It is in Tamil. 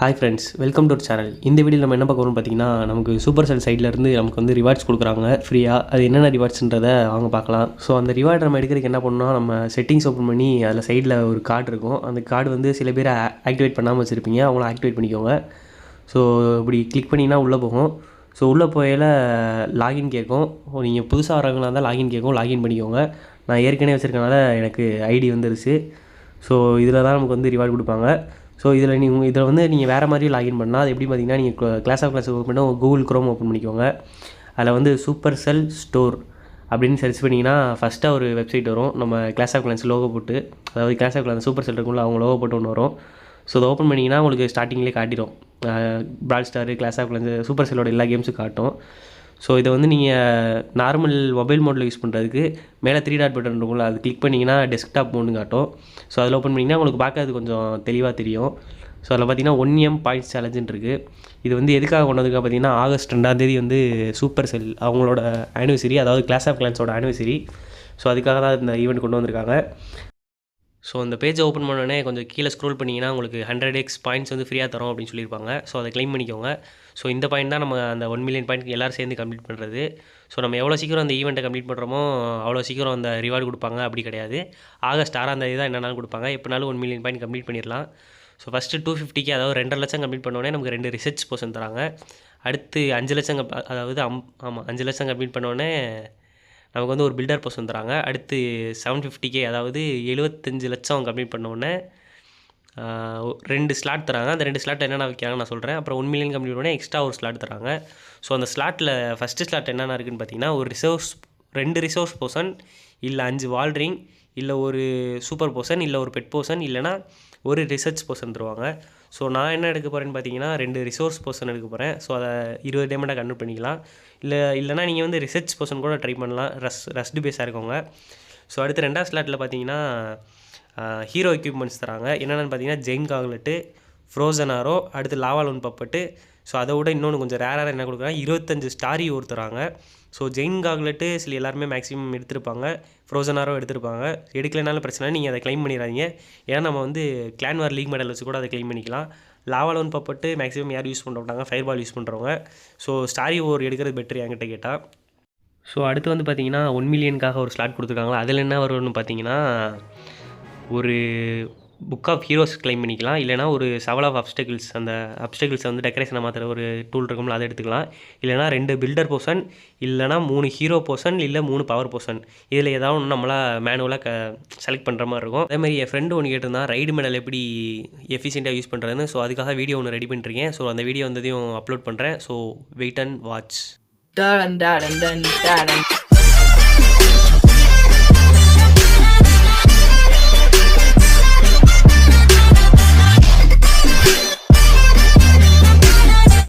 Hi friends, welcome to channel. இந்த வீடியோ நம்ம என்ன பார்க்கணும்னு பார்த்தீங்கன்னா, நமக்கு சூப்பர் செல் சைட்லேருந்து நமக்கு வந்து ரிவார்ட்ஸ் கொடுக்குறாங்க ஃப்ரீயாக. அது என்னென்ன ரிவார்ட்ஸ்ன்றதை வாங்க பார்க்கலாம். ஸோ அந்த ரிவார்டு நம்ம எடுக்கிறதுக்கு என்ன பண்ணணும்னா, நம்ம செட்டிங்ஸ் ஓப்பன் பண்ணி அதில் சைடில் ஒரு கார்டு இருக்கும். அந்த கார்டு வந்து சில பேர் ஆக்டிவேட் பண்ணாமல் வச்சுருப்பீங்க, அவங்கள ஆக்டிவேட் பண்ணிக்கோங்க. ஸோ இப்படி கிளிக் பண்ணிங்கன்னா உள்ளே போகும். ஸோ உள்ளே போயில லாகின் கேட்கும். நீங்கள் புதுசாக வரவங்களா இருந்தால் லாகின் கேட்கும், லாகின் பண்ணிக்கோங்க. நான் ஏற்கனவே வச்சுருக்கனால எனக்கு ஐடி வந்துருச்சு. ஸோ இதில் தான் நமக்கு வந்து ரிவார்டு கொடுப்பாங்க. ஸோ இதில் வந்து நீங்கள் வேறு மாதிரி லாகின் பண்ணால் அது எப்படி பார்த்தீங்கன்னா, நீங்கள் கிளாஸ் ஆஃப் கிளாஸ் ஓப்பன் பண்ணால் கூகுள் குரோம் ஓப்பன் பண்ணிக்கோங்க. அதில் வந்து சூப்பர் செல் ஸ்டோர் அப்படின்னு சர்ச் பண்ணிங்கன்னா ஃபஸ்ட்டாக ஒரு வெப்சைட் வரும். நம்ம கிளாஸ் ஆஃப் கிளாஸ் லோகோ போட்டு, அதாவது கிளாஸ் ஆஃப் கிளாஸ் சூப்பர் செல் இருக்கும்ல, அவங்க லோகோ போட்டு ஒன்று வரும். ஸோ அதை ஓப்பன் பண்ணிங்கன்னா உங்களுக்கு ஸ்டார்டிங்லேயே காட்டிடும். Brawl Stars, Clash of Clans, சூப்பர் செல்லோட எல்லா கேம்ஸும் காட்டும். ஸோ இதை வந்து நீங்கள் நார்மல் மொபைல் மோடில் யூஸ் பண்ணுறதுக்கு மேலே 3 டாட் பட்டன் இருக்கும்ல, அது கிளிக் பண்ணிங்கன்னா டெஸ்க்டாப் மோடுன்னு காட்டும். ஸோ அதில் ஓப்பன் பண்ணிங்கன்னா உங்களுக்கு பார்க்கறது கொஞ்சம் தெளிவாக தெரியும். ஸோ அதில் பார்த்தீங்கன்னா 1M பாயிண்ட்ஸ் சேலஞ்சுன்னு இருக்குது. இது வந்து எதுக்காக கொண்டு வந்திருக்கா பார்த்தீங்கன்னா, ஆகஸ்ட் 2ஆம் தேதி வந்து சூப்பர் செல் அவங்களோட ஆனிவர்சரி, அதாவது கிளாஸ் ஆஃப் கிளான்ஸோட ஆனிவர்சரி. ஸோ அதுக்காக தான் இந்த ஈவெண்ட் கொண்டு வந்திருக்காங்க. ஸோ அந்த பேஜை ஓப்பன் பண்ணோடனே கொஞ்சம் கீழே ஸ்க்ரோல் பண்ணிங்கன்னா உங்களுக்கு 100x பாயிண்ட்ஸ் வந்து ஃப்ரீயாக தரோம் அப்படின்னு சொல்லியிருப்பாங்க. ஸோ அதை க்ளைம் பண்ணிக்கோங்க. ஸோ இந்த பாயிண்ட் தான் நம்ம அந்த 1 மில்லியன் பாயிண்ட் எல்லோரும் சேர்ந்து கம்ப்ளீட் பண்ணுறது. ஸோ நம்ம எவ்வளோ சீக்கிரம் அந்த ஈவெண்ட்டை கம்ப்ளீட் பண்ணுறோமோ அவ்வளோ சீக்கிரம் அந்த ரிவார்டு கொடுப்பாங்க. அப்படி கிடையாது, ஆகஸ்ட் 6ஆம் தேதி தான் என்னென்னாலும் கொடுப்பாங்க. எப்படினாலும் 1 மில்லியன் பாயிண்ட் கம்ப்ளீட் பண்ணிடலாம். ஸோ ஃபஸ்ட்டு 250K, அதாவது 2.5 லட்சம் கம்ப்ளீட் பண்ணோடனே நமக்கு 2 ரிசர்ச் பர்சன் தராங்க. அடுத்து 5 லட்சம் அதாவது 5 லட்சம் கம்ப்ளீட் பண்ணோடனே நமக்கு வந்து ஒரு பில்டர் பர்சன் தராங்க. அடுத்து 750K, அதாவது 75 லட்சம் கம்ப்ளீட் பண்ணோடனே 2 ஸ்லாட் தராங்க. அந்த 2 ஸ்லாட் என்னென்ன வைக்கிறாங்க நான் சொல்கிறேன். அப்புறம் 1 மில்லியன் கம்ப்ளீட் பண்ணோடனே எக்ஸ்ட்ரா ஒரு ஸ்லாட் தராங்க. ஸோ அந்த ஸ்லாட்டில் ஃபஸ்ட்டு ஸ்லாட் என்னென்ன இருக்குதுன்னு பார்த்தீங்கன்னா, ஒரு 2 ரிசோர்ஸ் பர்சன், இல்லை 5 வால்ரிங், இல்லை ஒரு சூப்பர் பர்சன், இல்லை ஒரு பெட் பர்சன், இல்லைனா ஒரு ரிசர்ச் பர்சன் தருவாங்க. ஸோ நான் என்ன எடுக்க போகிறேன்னு பார்த்தீங்கன்னா, 2 ரிசோர்ஸ் பர்சன் எடுக்க போகிறேன். ஸோ அதை 20 டைமண்டாக கன்வெர்ட் பண்ணிக்கலாம். இல்லைனா நீங்கள் வந்து ரிசர்ச் பர்சன் கூட ட்ரை பண்ணலாம், ரஸ்ட் பேஸாக இருக்கவங்க. ஸோ அடுத்து 2ஆம் ஸ்லாட்டில் பார்த்தீங்கன்னா ஹீரோ எக்யூப்மெண்ட்ஸ் தராங்க. என்னென்னு பார்த்தீங்கன்னா, ஜெயின் காக்லெட்டு, ஃப்ரோசன் ஆரோ, அடுத்து லாவாலோன் பப்பட்டு. ஸோ அதை விட இன்னொன்று கொஞ்சம் ரேராக என்ன கொடுக்குறாங்க, 25 ஸ்டாரி தராங்க. ஸோ ஜெயின் காக்லெட்டு சில எல்லாருமே மேக்ஸிமம் எடுத்திருப்பாங்க, ஃப்ரோசன் ஆரோ எடுத்திருப்பாங்க. எடுக்கலைனாலும் பிரச்சனை, நீங்கள் அதை க்ளைம் பண்ணிடாதீங்க. ஏன்னா நம்ம வந்து கிளான் வார் லீக் மெடல் வச்சு கூட அதை க்ளைம் பண்ணிக்கலாம். லாவாலோன் பப்பட்டு மேக்ஸிமம் யார் யூஸ் பண்ண மாட்டாங்க, ஃபயர் பால் யூஸ் பண்ணுறவங்க. ஸோ ஸ்டாரி எடுக்கிறது பெட்ரு என்கிட்ட கேட்டால். ஸோ அடுத்து வந்து பார்த்தீங்கன்னா 1 மில்லியனுக்காக ஒரு ஸ்லாட் கொடுத்துருக்காங்களா, அதில் என்ன வரும்னு பார்த்தீங்கன்னா, ஒரு புக் ஆஃப் ஹீரோஸ் க்ளைம் பண்ணிக்கலாம். இல்லைனா ஒரு செவல் ஆஃப் அப்டக்கிள்ஸ், அந்த அப்டக்கிள்ஸை வந்து டெக்கரேஷனை மாற்றுற ஒரு டூல் இருக்கும்ல, அதை எடுத்துக்கலாம். இல்லைனா 2 பில்டர் போர்ஷன், இல்லைனா 3 ஹீரோ போர்ஷன், இல்லை 3 பவர் போர்ஷன். இதில் ஏதாவது ஒன்று நம்மளாக மேனுவலாக செலக்ட் பண்ணுற மாதிரி இருக்கும். அதேமாதிரி என் ஃப்ரெண்டு ஒன்று கேட்டிருந்தான், ரைடு மெடல் எப்படி எஃபிஷியண்ட்டாக யூஸ் பண்ணுறதுன்னு. ஸோ அதுக்காக வீடியோ ஒன்று ரெடி பண்ணிருக்கேன். ஸோ அந்த வீடியோ வந்ததையும் அப்லோட் பண்ணுறேன். So wait and watch.